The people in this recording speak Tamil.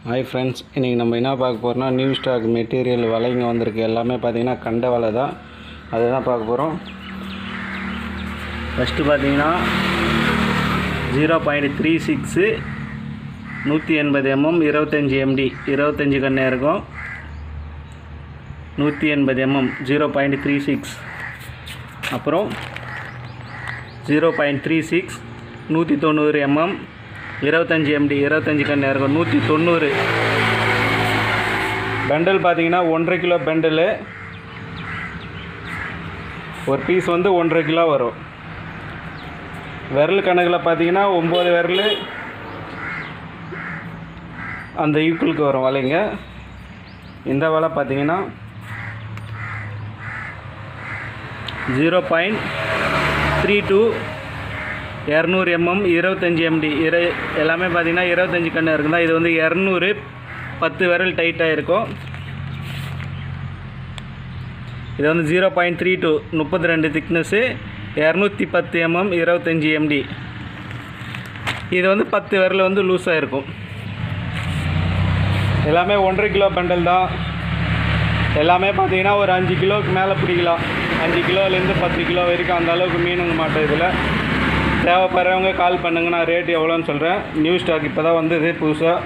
ஹாய் ஃப்ரெண்ட்ஸ், இன்றைக்கி நம்ம என்ன பார்க்க போகிறோம்னா நியூ ஸ்டாக் மெட்டீரியல் வலைங்க வந்திருக்கு. எல்லாமே பார்த்திங்கன்னா கண்ட வலை தான், அதுதான் பார்க்க போகிறோம். ஃபஸ்ட்டு பார்த்திங்கன்னா 0.36 180 mm 25 MD 25 கண்ணே இருக்கும். 180 mm 0.36. அப்புறம் 0.36 190 mm 25 MD 25 கண்ணே இருக்கும். 190 பண்டல் பார்த்தீங்கன்னா 1.5 கிலோ பண்டலு. ஒரு பீஸ் வந்து 1.5 கிலோ வரும். விரல் கணக்கில் பார்த்தீங்கன்னா 9 விரல் அந்த ஈக்குவலுக்கு வரும் வலைங்க. இந்த வலை பார்த்தீங்கன்னா 0.32 200 mm 25 MD எல்லாமே பார்த்தீங்கன்னா 25 கண்ணு இருக்குதா. இது வந்து 200 10 விரல் டைட்டாக இருக்கும். இது வந்து 0.32 32 திக்னஸ்ஸு 210 mm 25 MD. இது வந்து 10 விரல் வந்து லூஸாக இருக்கும். எல்லாமே 1.5 கிலோ பண்டல் தான். எல்லாமே பார்த்தீங்கன்னா ஒரு 5 கிலோவுக்கு மேலே பிடிக்கலாம். 5 கிலோலேருந்து 10 கிலோ வரைக்கும் அந்த அளவுக்கு மீனுங்க மாட்டோம். இதில் தேவைப்படுறவங்க கால் பண்ணுங்க, நான் ரேட் எவ்வளோன்னு சொல்கிறேன். நியூ ஸ்டாக் இப்போ தான் வந்தது புதுசாக.